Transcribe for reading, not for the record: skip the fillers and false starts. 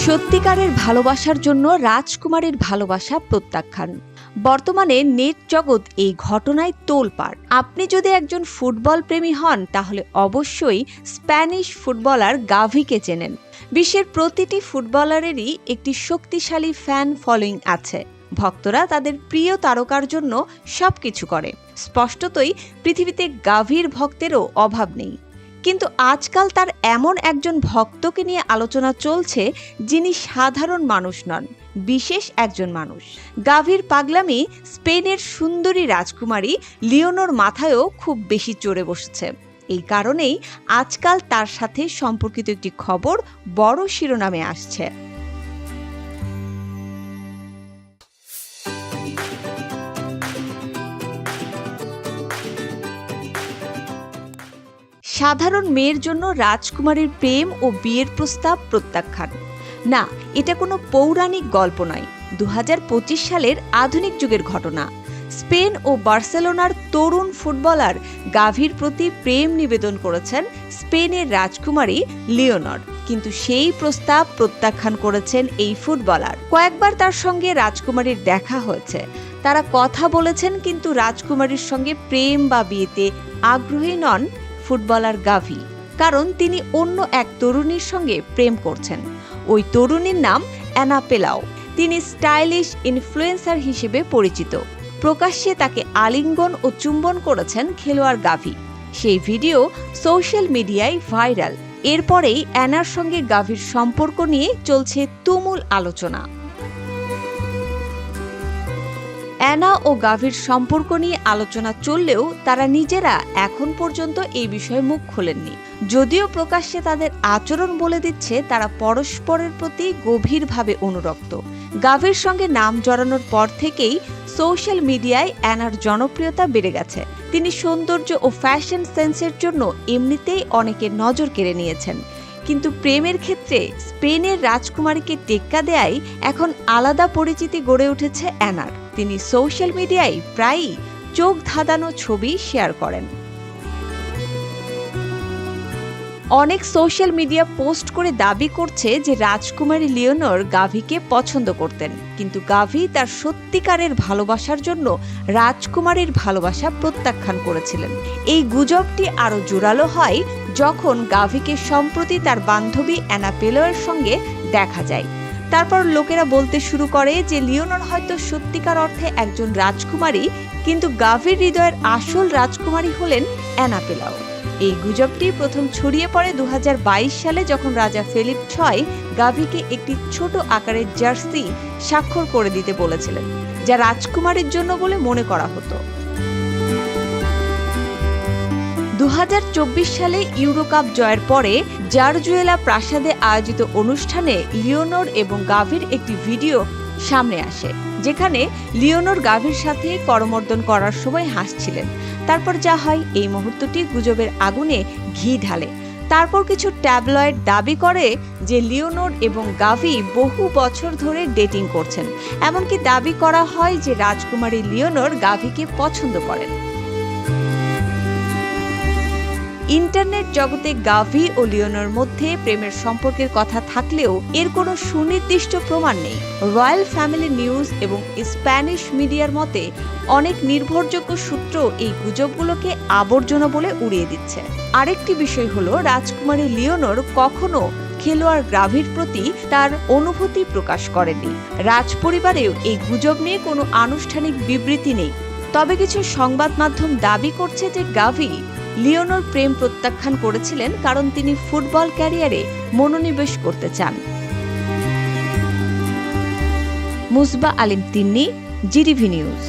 সত্যিকারের ভালোবাসার জন্য রাজকুমারীর ভালোবাসা প্রত্যাখ্যান। বর্তমানে নেট জগৎ এই ঘটনায় তোলপাড়। আপনি যদি একজন ফুটবল প্রেমী হন তাহলে অবশ্যই স্প্যানিশ ফুটবলার গাভিকে চেনেন। বিশ্বের প্রতিটি ফুটবলারেরই একটি শক্তিশালী ফ্যান ফলোয়িং আছে। ভক্তরা তাদের প্রিয় তারকার জন্য সবকিছু করে। স্পষ্টতই পৃথিবীতে গাভির ভক্তেরও অভাব নেই। কিন্তু আজকাল তার এমন একজন ভক্তকে নিয়ে আলোচনা চলছে যিনি সাধারণ মানুষ নন, বিশেষ একজন মানুষ। গাভির পাগলামি স্পেনের সুন্দরী রাজকুমারী লিওনোর মাথায়ও খুব বেশি চড়ে বসেছে। এই কারণেই আজকাল তার সাথে সম্পর্কিত একটি খবর বড় শিরোনামে আসছে। সাধারণ মেয়ের জন্য রাজকুমারীর প্রেম ও বিয়ের প্রস্তাব প্রত্যাখ্যান। না, এটা কোনো পৌরাণিক গল্প নয়, 2025 সালের আধুনিক যুগের ঘটনা। স্পেন ও বার্সেলোনার তরুণ ফুটবলার গাভির প্রতি প্রেম নিবেদন করেছেন স্পেনের রাজকুমারী লিওনর, কিন্তু সেই প্রস্তাব প্রত্যাখ্যান করেছেন এই ফুটবলার। কয়েকবার তার সঙ্গে রাজকুমারীর দেখা হয়েছে, তারা কথা বলেছেন, কিন্তু রাজকুমারীর সঙ্গে প্রেম বা বিয়েতে আগ্রহী নন ফুটবলার গাভি, কারণ তিনি অন্য এক তরুণীর সঙ্গে প্রেম করছেন। ওই তরুণীর নাম অ্যানা পেলাও। তিনি স্টাইলিশ ইনফ্লুয়েন্সার হিসেবে পরিচিত। প্রকাশ্যে তাকে আলিঙ্গন ও চুম্বন করেছেন খেলোয়াড় গাভি। সেই ভিডিও সোশ্যাল মিডিয়ায় ভাইরাল। এরপরেই অ্যানার সঙ্গে গাভির সম্পর্ক নিয়ে চলছে তুমুল আলোচনা। অ্যানা ও গাভির সম্পর্ক নিয়ে আলোচনা চললেও তারা নিজেরা এখন পর্যন্ত এই বিষয়ে মুখ খোলেননি। যদিও প্রকাশ্যে তাদের আচরণ বলে দিচ্ছে তারা পরস্পরের প্রতি গভীরভাবে অনুরক্ত। গাভির সঙ্গে নাম জড়ানোর পর থেকেই সোশ্যাল মিডিয়ায় অ্যানার জনপ্রিয়তা বেড়ে গেছে। তিনি সৌন্দর্য ও ফ্যাশন সেন্সের জন্য এমনিতেই অনেকের নজর কেড়ে নিয়েছেন, কিন্তু প্রেমের ক্ষেত্রে স্পেনের রাজকুমারীকে টেক্কা দেয়ায় এখন আলাদা পরিচিতি গড়ে উঠেছে অ্যানার। তিনি সোশ্যাল মিডিয়ায় প্রায়ই চোখ ধাঁধানো ছবি শেয়ার করেন। অনেক সোশ্যাল মিডিয়া পোস্ট করে দাবি করছে যে রাজকুমারী লিওনর গাভিকে পছন্দ করতেন, কিন্তু গাভি তার সত্যিকারের ভালোবাসার জন্য রাজকুমারীর ভালোবাসা প্রত্যাখ্যান করেছিলেন। এই গুজবটি আরও জোরালো হয় যখন গাভিকে সম্প্রতি তার বান্ধবী অ্যানা পেলোয়ের সঙ্গে দেখা যায়। তারপর লোকেরা বলতে শুরু করে যে লিওনর হয়তো সত্যিকার অর্থে একজন রাজকুমারী, কিন্তু গাভির হৃদয়ের আসল রাজকুমারী হলেন অ্যানা পেলাও। এই গুজবটি প্রথম ছড়িয়ে পড়ে 2022 সালে, যখন রাজা ফিলিপ VI গাভিকে একটি ছোট আকারের জার্সি স্বাক্ষর করে দিতে বলেছিলেন, যা রাজকুমারীর জন্য বলে মনে করা হতো। 2024 সালে ইউরোকাপ জয়ের পরে জারজুয়েলা প্রাসাদে আয়োজিত অনুষ্ঠানে লিওনর এবং গাভির একটি ভিডিও সামনে আসে, যেখানে লিওনর গাভির সাথে করমর্দন করার সময় হাসছিলেন। তারপর যা হয়, এই মুহূর্তটি গুজবের আগুনে ঘি ঢালে। তারপর কিছু ট্যাবলয়েড দাবি করে যে লিওনর এবং গাভি বহু বছর ধরে ডেটিং করছেন। এমনকি দাবি করা হয় যে রাজকুমারী লিওনর গাভিকে পছন্দ করেন। ইন্টারনেট জগতে গাভি ও লিওনর মধ্যে প্রেমের সম্পর্কের কথা থাকলেও এর কোনো সুনির্দিষ্ট প্রমাণ নেই। রয়্যাল ফ্যামিলি নিউজ এবং স্প্যানিশ মিডিয়ার মতে অনেক নির্ভরযোগ্য সূত্র এই গুজবগুলোকে আবর্জনা বলে উড়িয়ে দিচ্ছে। আরেকটি বিষয় হলো, রাজকুমারী লিওনর কখনো খেলোয়াড় গাভির প্রতি তার অনুভূতি প্রকাশ করেনি। রাজপরিবারেও এই গুজব নিয়ে কোনো আনুষ্ঠানিক বিবৃতি নেই। তবে কিছু সংবাদ মাধ্যম দাবি করছে যে গাভি লিওনর প্রেম প্রত্যাখ্যান করেছিলেন কারণ তিনি ফুটবল ক্যারিয়ারে মনোনিবেশ করতে চান। মুসবা আলিম তিন্নি, জিটিভি নিউজ।